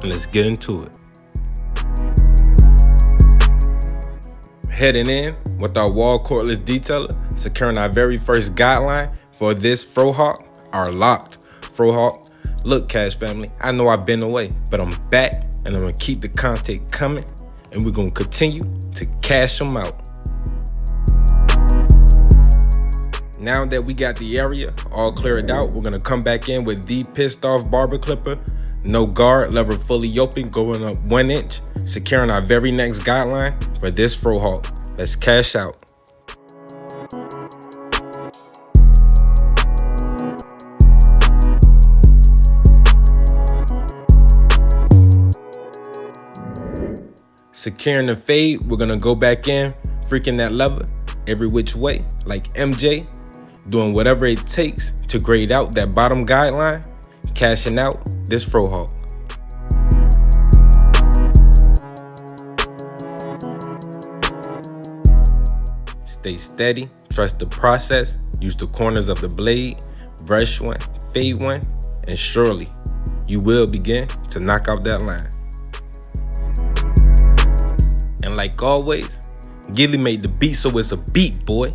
and let's get into it. Heading in with our wall cordless detailer, securing our very first guideline for this Frohawk, our locked Frohawk. Look, Cash family, I know I've been away, but I'm back and I'm gonna keep the content coming and we're gonna continue to cash them out. Now that we got the area all cleared out, we're gonna come back in with the pissed off barber clipper, no guard, lever fully open, going up 1 inch, securing our very next guideline for this Frohawk. Let's cash out. Securing the fade, we're gonna go back in, freaking that lever every which way, like MJ, doing whatever it takes to grade out that bottom guideline, cashing out this Frohawk. Stay steady, trust the process, use the corners of the blade, brush one, fade one, and surely you will begin to knock out that line. And like always, Gilly made the beat, so it's a beat, boy.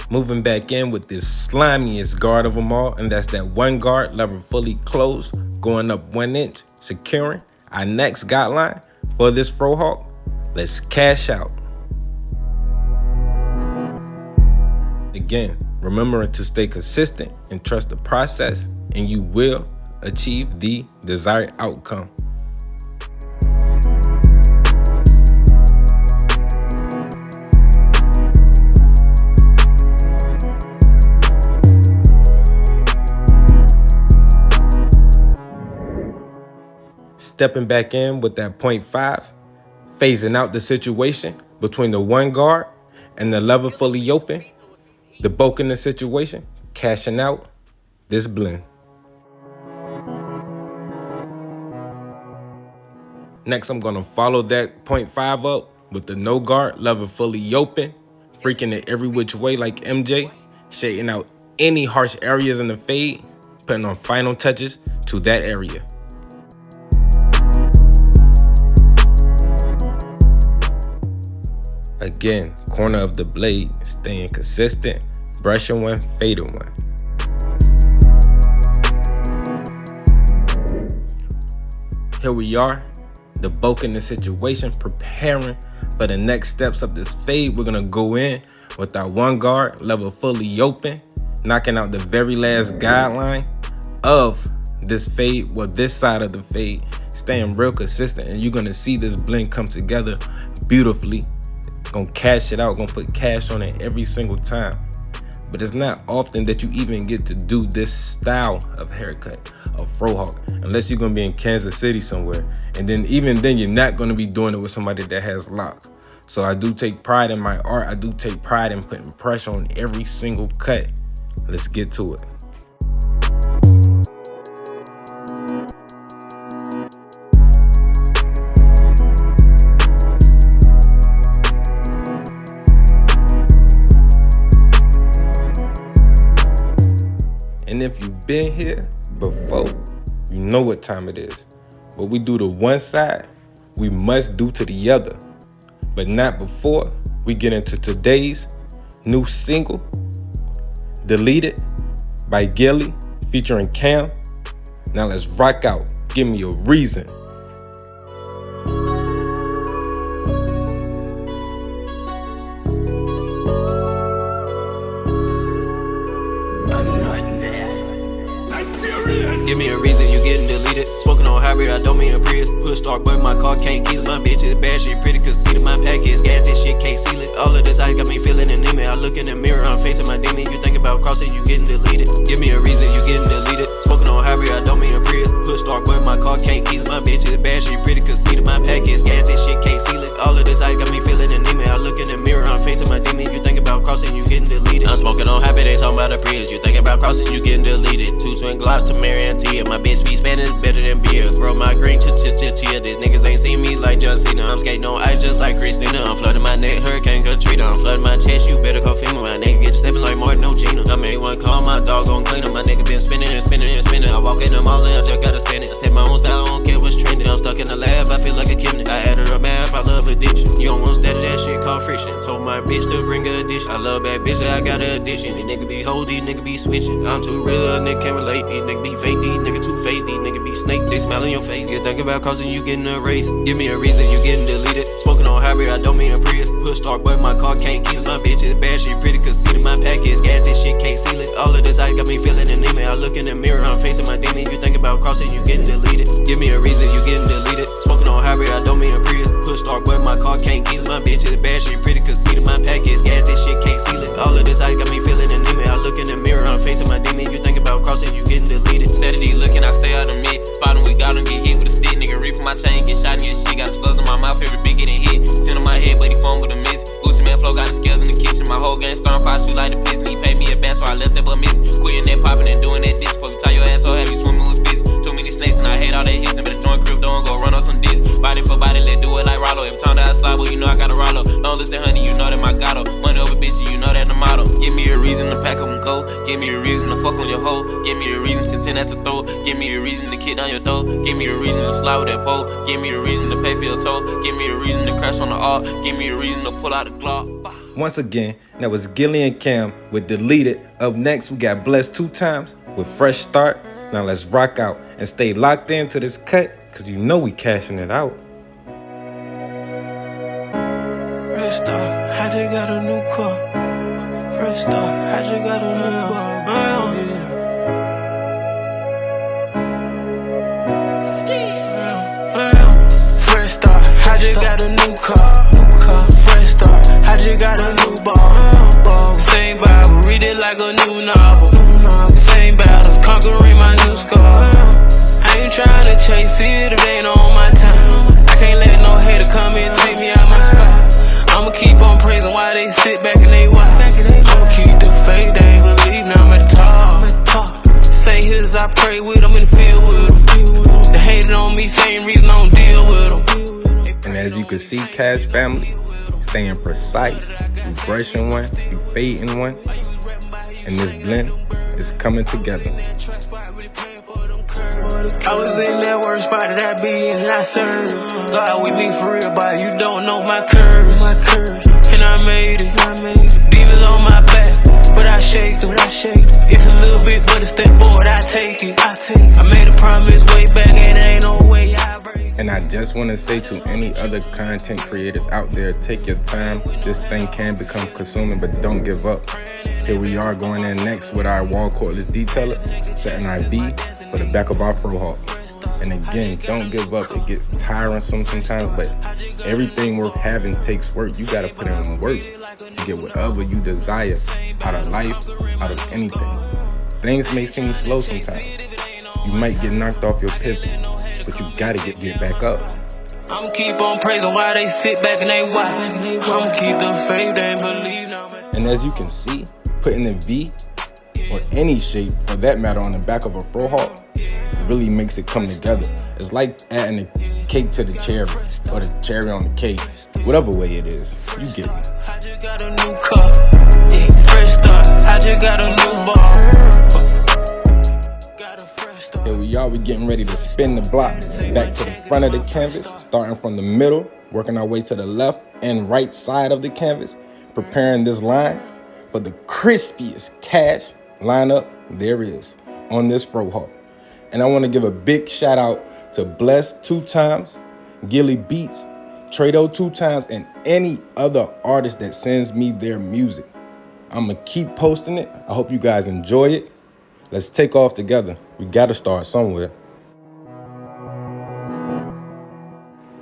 Moving back in with this slimiest guard of them all, and that's that one guard, lever fully closed, going up 1 inch, securing our next guideline for this Frohawk. Let's cash out. Again, remembering to stay consistent and trust the process, and you will achieve the desired outcome. Stepping back in with that 0.5, phasing out the situation between the one guard and the lever fully open, the bulk in the situation, cashing out this blend. Next, I'm gonna follow that 0.5 up with the no guard, lever fully open, freaking it every which way like MJ, shading out any harsh areas in the fade, putting on final touches to that area. Again, corner of the blade, staying consistent, brushing one, fading one. Here we are, the bulk in the situation, preparing for the next steps of this fade. We're gonna go in with our one guard, lever fully open, knocking out the very last guideline of this fade, well, this side of the fade, staying real consistent, and you're gonna see this blend come together beautifully. Gonna cash it out, gonna put cash on it every single time. But it's not often that you even get to do this style of haircut, of Frohawk, unless you're gonna be in Kansas City somewhere. And then even then, you're not gonna be doing it with somebody that has locks. So I do take pride in my art. I do take pride in putting pressure on every single cut. Let's get to it. And if you've been here before, you know what time it is. What we do to one side, we must do to the other. But not before we get into today's new single, Deleted by Gilly, featuring Cam. Now let's rock out. Give me a reason. Give me a reason, you getting deleted. Smoking on hybrid, I don't mean a Prius. Push start, but my car can't keep it. My bitch is bad, she pretty conceited. My package gas, this shit can't seal it. All of this ice got me feeling anemic. I look in the mirror, I'm facing my demon. You think about crossing, you getting deleted. Give me a reason, you getting deleted. Smoking on hybrid, I don't mean a Prius. Push start, but my car can't keep it. My bitch is bad, she pretty conceited. My package gas, this shit can't seal it. All of this ice got me feeling anemic. I look in the mirror, I'm facing my demon. You think about crossing, you getting deleted. I'm smoking on hybrid, they talking about a Prius. You think about crossing, you getting deleted. 2 twin Glocks to Mary and Tia. My bitch be Spanish better than beer. Grow my green ch-ch-ch-chia. These niggas ain't seen me like John Cena. I'm skating on ice just like Christina. I'm flooding my neck, Hurricane Katrina. treat her. I'm flooding my chest, you better call FEMA. My nigga get stepping like Martin O'Gina. I made one call, my dog gon' clean him. My nigga been spinning and spinning and spinning. I walk in the mall and I just gotta spin it. I set my own style, I don't care what's trending. I'm stuck in the lab, I feel like a kidney. I added a math, I love addiction. You don't want steady that shit called friction. Told my bitch to bring a addition. I love bad bitches, I got an addiction. These niggas be hoes, these niggas be switching. I'm too real, a nigga can't relate. These niggas be fake, these niggas too fake. These niggas be snake, they smell in your face. You think about causing you getting a race. Give me a reason, you getting deleted. Smoking on hybrid, I don't mean a Prius. Push start, but my car can't keep it. My bitch is bad, she pretty conceited. My package gas, this shit can't seal it. All of this ice got me feeling anemia. I look in the mirror, I'm facing my demon. You think about crossing, you getting deleted. Give me a reason, you getting deleted. Smoking on hybrid, I don't mean a Prius. Push start, but my car can't keep it. My bitch is bad, she pretty conceited. My package gas, this shit can't seal it. All of this ice got me feeling anemia. I look in the mirror, I'm facing my demon. You think about crossing, you getting deleted. Saturday looking, I stay out of mid. Spotting, we got him, get hit with a stick. Nigga reef from my chain, get shot and get shit. Got a slugs in my mouth, every big getting hit. 10 on my head, but he phone with a miss. Gucci man flow, got the scales in the kitchen. My whole gang starting fire, shoot like the piss. And he paid me a band, so I left that but miss. Quitting that popping and doing that ditch. Fuck, tie your ass so heavy, swimming with fish. Too many snakes and I hate all that hissing. Better join crypto and go run on some discs. Body for body, let do it like Rollo. Every time that I slide, well, you know I got a Rollo. Don't listen, honey, you know that my gato. Money over bitches, you know that the motto. Give me a reason to pack up and go. Give me a reason to fuck on your hoe. Give me a reason to tend at the throat. Give me a reason to kick down your door. Give me a reason to slide with that pole. Give me a reason to pay for your toe. Give me a reason to crash on the art. Give me a reason to pull out the Glock. Once again, that was Gilly and Cam with Deleted. Up next, we got Blessed 2 Times with Fresh Start. Now let's rock out and stay locked into this cut, cause you know we cashing it out. Fresh start, I just got a new car. Fresh start, I just got a new car. Fresh start, I just got a new car. Fresh start, I just got a new ball. Same Bible, read it like a new novel. Same battles, conquering my new scar. I ain't tryna chase it if they ain't on my time. I can't let no hater come and take me out my spot. I'ma keep on praising while they sit back and they watch. I'ma keep the faith, they ain't believe, now I'm at the top. Say his, I pray with them in the field with them. They hated on me, same reason I don't deal with them. And as you can see, Cash family, staying precise. You brushing one, you fading one, and this blend is coming together. I was in that worst spot that I be in and I serve. God with me for real, but you don't know my curves. And I made it. Demons on my back, but I shake them. It's a little bit, but a step forward, I take it. I made a promise way back and there ain't no way I break. And I just want to say to any other content creators out there, take your time. This thing can become consuming, but don't give up. Here we are going in next with our wall cordless detailer, setting our V for the back of our Fro Hawk. And again, don't give up. It gets tiring sometimes, but everything worth having takes work. You gotta put in work to get whatever you desire out of life, out of anything. Things may seem slow sometimes. You might get knocked off your pivot, but you gotta get back up. I'ma keep on praising while they sit back and they watch. I'ma keep the faith, they ain't believe now. And as you can see, putting a V or any shape for that matter on the back of a Fro Hawk really makes it come together. It's like adding a cake to the cherry or the cherry on the cake. Whatever way it is, you get it. I just got a new car. Fresh start, I just got a new ball. Here we are, we getting ready to spin the block back to the front of the canvas, starting from the middle, working our way to the left and right side of the canvas, preparing this line for the crispiest cash lineup there is on this Fro Hawk. And I want to give a big shout out to Blessed 2 Times, Gilly Beats, Trado 2 Times, and any other artist that sends me their music. I'm going to keep posting it. I hope you guys enjoy it. Let's take off together. We got to start somewhere.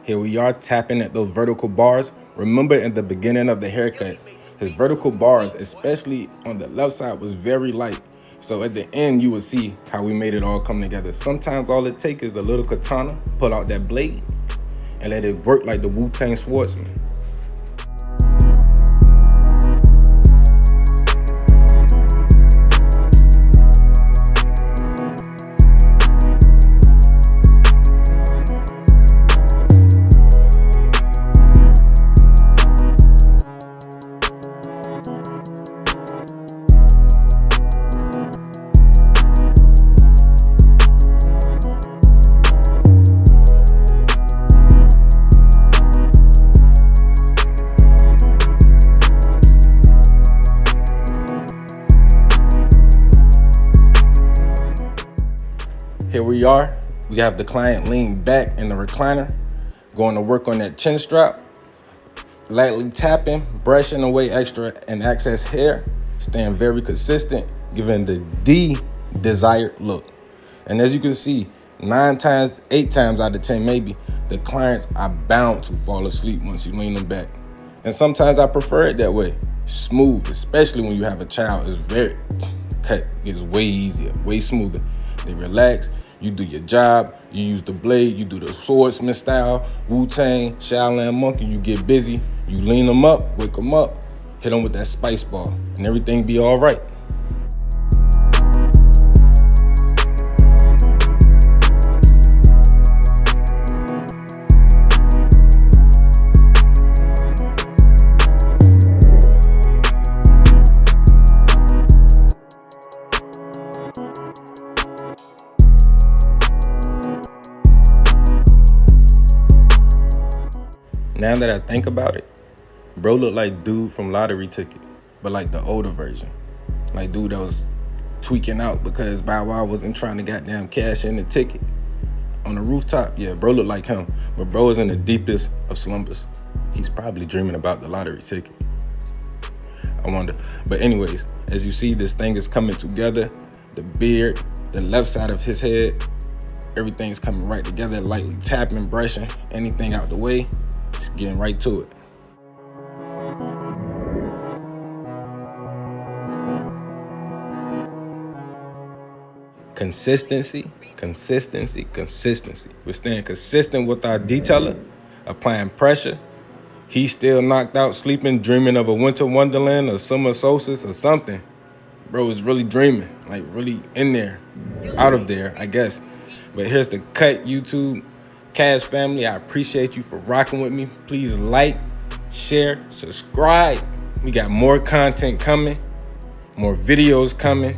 Here we are tapping at those vertical bars. Remember in the beginning of the haircut, his vertical bars, especially on the left side, was very light. So at the end, you will see how we made it all come together. Sometimes all it takes is a little katana, pull out that blade, and let it work like the Wu-Tang Swordsman. we are. We have the client leaned back in the recliner, going to work on that chin strap, lightly tapping, brushing away extra and excess hair, staying very consistent, giving the desired look. And as you can see, 8 times out of 10 maybe, the clients are bound to fall asleep once you lean them back. And sometimes I prefer it that way, smooth, especially when you have a child. It's very cut, gets way easier, way smoother. They relax, you do your job, you use the blade, you do the swordsman style, Wu-Tang, Shaolin Monkey, you get busy, you lean them up, wake them up, hit them with that spice ball, and everything be all right. Now that I think about it, bro look like dude from Lottery Ticket, but like the older version. Like dude that was tweaking out because Bow Wow wasn't trying to goddamn cash in the ticket on the rooftop. Yeah, bro look like him, but bro is in the deepest of slumbers. He's probably dreaming about the lottery ticket. I wonder. But anyways, as you see, this thing is coming together. The beard, the left side of his head, everything's coming right together, lightly tapping, brushing, anything out the way. Just getting right to it. Consistency, consistency, consistency. We're staying consistent with our detailer, applying pressure. He's still knocked out, sleeping, dreaming of a winter wonderland or summer solstice or something. Bro is really dreaming, like really in there, out of there, I guess. But here's the cut, YouTube. Cash family, I appreciate you for rocking with me. Please like, share, subscribe. We got more content coming, more videos coming,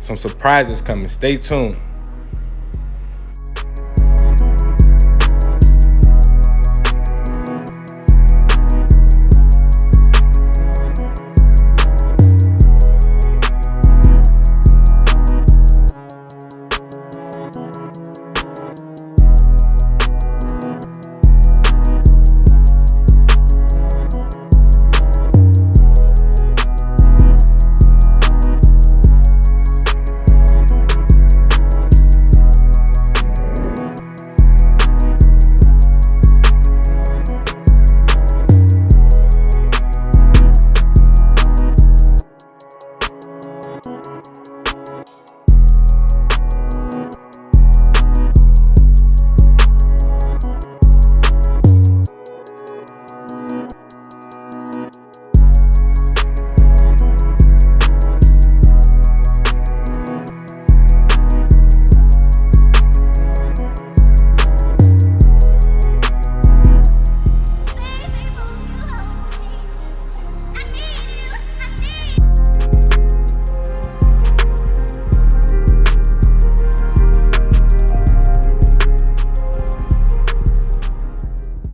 some surprises coming. Stay tuned.